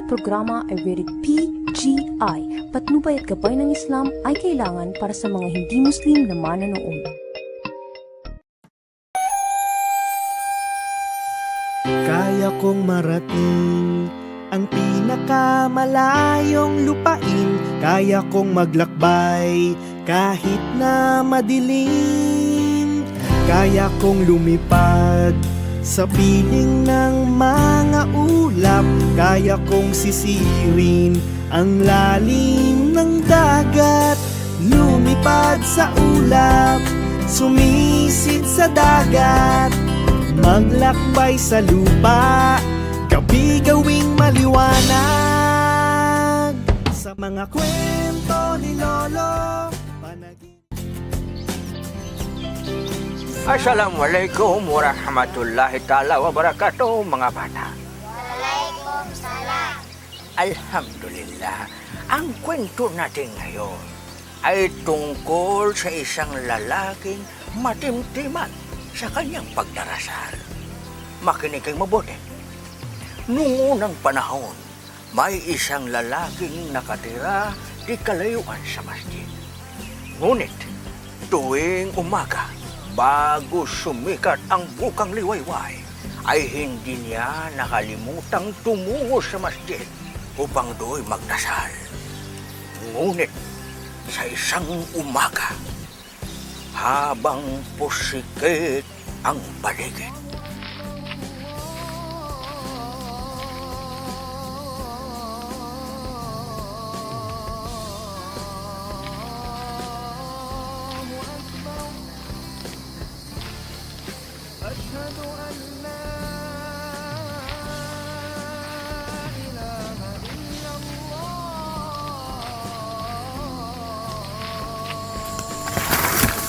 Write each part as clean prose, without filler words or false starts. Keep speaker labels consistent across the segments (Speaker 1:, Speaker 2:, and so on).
Speaker 1: programa ay rated PGI. Patnubay at gabay ng Islam ay kailangan para sa mga hindi Muslim na manonood.
Speaker 2: Kaya kong marating ang pinakamalayong lupain. Kaya kong maglakbay kahit na madilim. Kaya kong lumipad sa piling ng mga ulap. Kaya kong sisirin ang lalim ng dagat. Lumipad sa ulap, sumisid sa dagat. Maglakbay sa lupa, gabi gawing maliwanag. Sa mga kwento ni Lolo,
Speaker 3: Assalamualaikum warahmatullahi ta'ala wabarakatuh mga bata.
Speaker 4: Waalaikumsalam.
Speaker 3: Alhamdulillah, ang kwento natin ngayon ay tungkol sa isang lalaking matimtiman sa kanyang pagdarasal. Makinig kayong mabuti. Noong unang panahon, may isang lalaking nakatira di kalayuan sa masjid. Ngunit, tuwing umaga, bago sumikat ang bukang liwayway, ay hindi niya nakalimutang tumungo sa masjid upang do'y magdasal. Ngunit, sa isang umaga, habang pusikit ang paligid,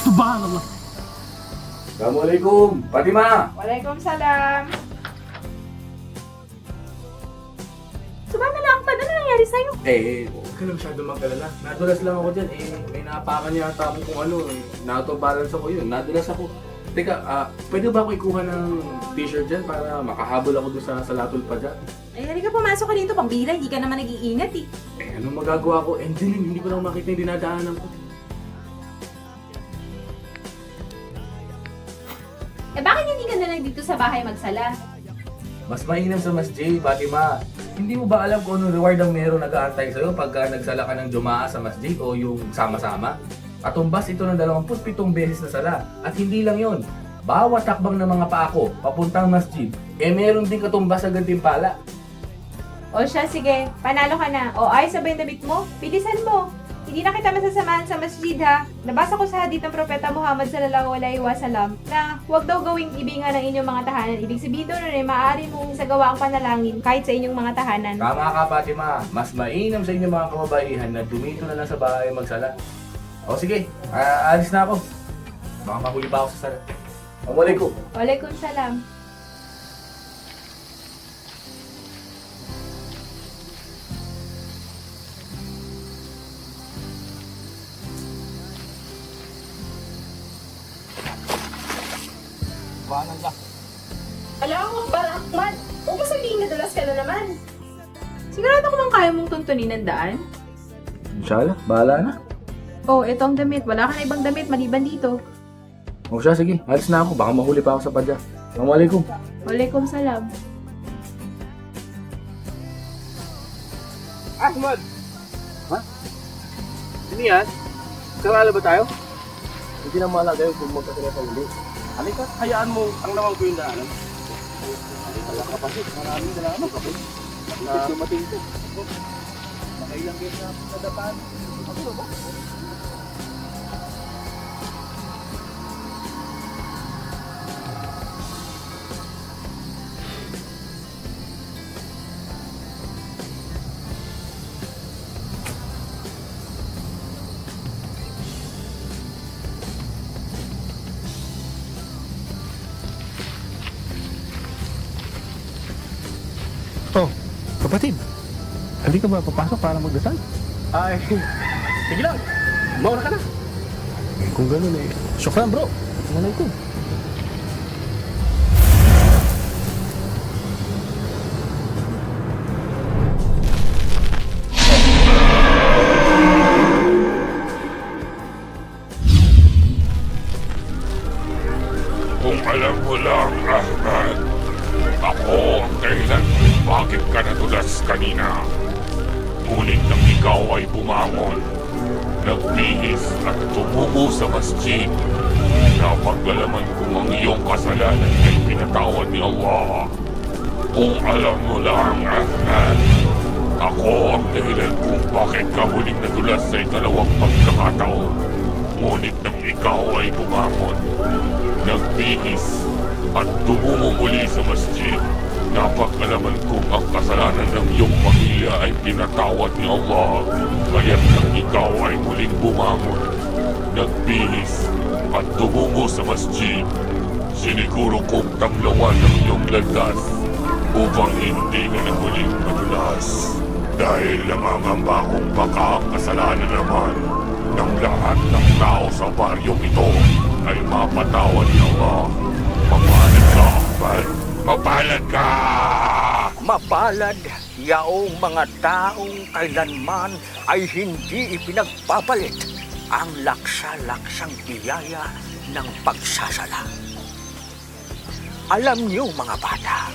Speaker 5: Subhanallah. Assalamualaikum, Fatima.
Speaker 6: Waalaikumsalam. Subhanallah, ano nangyari sa'yo?
Speaker 5: Huwag ka na masyado magkalala. Nadulas lang ako dyan. May napakan yata ako kung ano. Nauto-balance ako yun. Nadulas ako. Teka, pwede ba ako ikuha ng t-shirt dyan para makahabol ako doon sa latul pa dyan?
Speaker 6: Halika, pumasok ka dito. Pambira, hindi ka naman nag-iingat eh.
Speaker 5: Anong magagawa ko? Hindi ko lang makita yung dinadaanan ko.
Speaker 6: Bakit hindi ka na lang dito sa bahay magsala?
Speaker 5: Mas mainam sa masjid, Fatima. Hindi mo ba alam kung anong reward ang meron nag-aantay sa'yo pagka nagsala ka ng Jumaa sa masjid o yung sama-sama? Katumbas ito ng 27 beses na sala. At hindi lang yon. Bawat takbang ng mga paa ko papuntang masjid, meron din katumbas sa gantimpala.
Speaker 6: O siya, sige. Panalo ka na. O ay, sabay damit mo. Bilisan mo. Hindi na kita masasamahan sa masjid ha. Nabasa ko sa hadith ng Propeta Muhammad sallallahu alaihi wasallam na huwag daw gawing ibingan ng inyong mga tahanan. Ibig sabihin doon ay maaari mong isagawa ang panalangin kahit sa inyong mga tahanan.
Speaker 5: Tama ka, Fatima. Mas mainam sa inyong mga kababaihan na dumito na lang sa bahay magsala. O sige, alis na ako. Baka mahuli pa ako sa sala. Assalamualaikum.
Speaker 6: Waalaikumsalam. Alam mo, Barakman, huwag mo sabihin na dalas ka na naman. Sigurado ko mang kaya mong tuntunin ang daan.
Speaker 5: Inshallah, bahala na.
Speaker 6: Oh, ito ang damit. Wala ka na ibang damit maliban dito.
Speaker 5: O siya, sige. Alis na ako. Baka mahuli pa ako sa padya. Assalamualaikum.
Speaker 6: Waalaikumsalam.
Speaker 7: Ahmad! Ha? Sino yan? Karala ba tayo?
Speaker 5: Hindi na mahalaga yung kung magkasira sa uli.
Speaker 7: Halika, hayaan mo ang naman ko yung daanan. Halika, kapatid. Maraming salamat, kapatid. Kapatid, dumating ko. Nakailang beses na nadapaan. Ano ba?
Speaker 8: Oh, kapatid. Hindi ka ba papasok para magdasal?
Speaker 7: Ay, sige lang. Mauna ka na.
Speaker 8: Kung ganun eh. Syukran bro. Assalamualaikum.
Speaker 9: Ngunit nang ikaw ay bumangon, nagbihis at tumungo sa masjid, napaglalaman kong ang iyong kasalanan ay pinatawad ni Allah. Kung alam mo lang, Ahmad, ako ang dahilan kung bakit ka huling nadulas sa ikalawang pagkakataon. Ngunit nang ikaw ay bumangon, nagbihis at tumungo muli sa masjid, napag-alaman kong ang kasalanan ng iyong pamilya ay pinatawad ni Allah. Kaya't nang ikaw ay muling bumangon, nagbihis at tumungo sa masjid, siniguro kong tamlawan ng iyong landas upang hindi ka na muling madulas. Dahil nangangamba kong baka ang kasalanan naman ng lahat ng tao sa baryong ito ay mapatawad ni Allah. Mapalad ka, Ahmad! Mapalad ka!
Speaker 3: Mapalad yaong mga taong kailanman ay hindi ipinagpapalit ang laksa-laksang biyaya ng pagsasala. Alam niyo mga bata,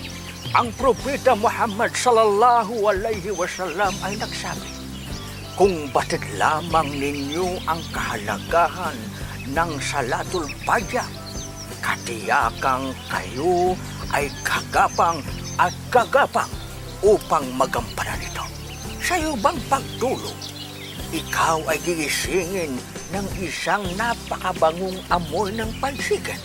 Speaker 3: ang Propeta Muhammad sallallahu alaihi wasallam ay nagsabi, kung batid lamang ninyo ang kahalagahan ng Salatul Fajr, katiyakang kayo ay kagapang at kagapang upang magampanan ito. Sa iyo bang pagtulog, ikaw ay gigisingin ng isang napakabangong amoy ng pansikan.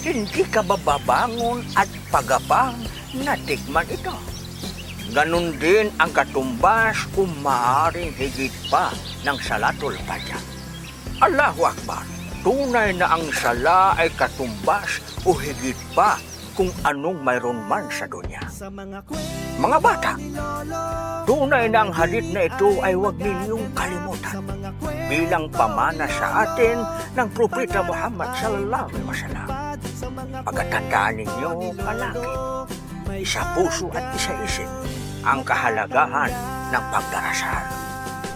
Speaker 3: Hindi ka bababangon at pagapang natikman ito. Ganon din ang katumbas kung maaaring higit pa ng Salatul Fajr. Allahu Akbar! Tunay na ang sala ay katumbas o higit pa kung anong mayroon man sa dunya. Mga bata, tunay na ang hadith na ito ay huwag ninyong kalimutan bilang pamana sa atin ng Propeta Muhammad sallallahu alaihi wasallam. Pagkatandaan ninyo palagi, isa puso at isa isip ang kahalagahan ng pagdarasal.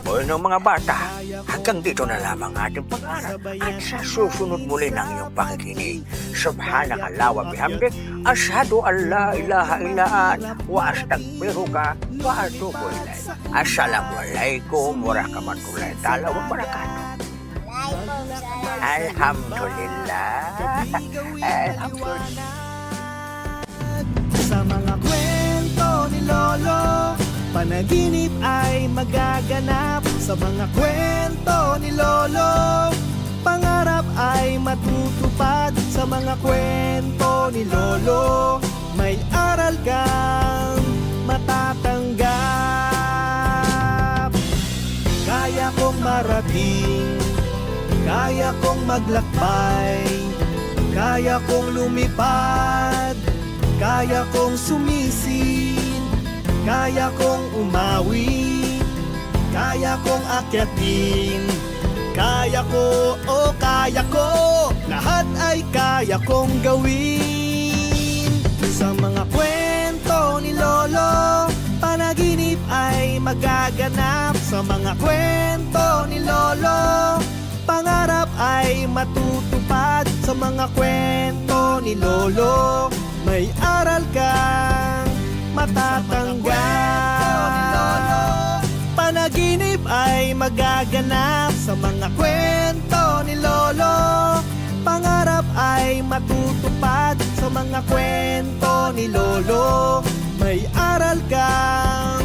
Speaker 3: O ng mga bata, hanggang dito na lamang ating pag-aaral at sa susunod muli ng iyong pakikinig. Subhanaka wa bihamdik, asyhadu an la ilaha illa anta wa astaghfiruka wa atubu ilaik. Assalamualaikum warahmatullahi taala wabarakatuh. Alhamdulillah. Alhamdulillah.
Speaker 2: Sa mga kwento ni Lolo, panaginip ay magaganap. Sa mga kwento ni Lolo, pangarap ay matutupad. Sa mga kwento ni Lolo, may aral kang matatanggap. Kaya kong marating, kaya kong maglakbay, kaya kong lumipad, kaya kong sumisid, kaya kong umawi, kaya kong akyatin, kaya ko, oh kaya ko, lahat ay kaya kong gawin. Sa mga kwento ni Lolo, panaginip ay magaganap. Sa mga kwento ni Lolo, pangarap ay matutupad. Sa mga kwento ni Lolo, may aral kang matatanggap. Panaginip ay magaganap. Sa mga kwento ni Lolo, pangarap ay matutupad. Sa mga kwento ni Lolo, may aral kang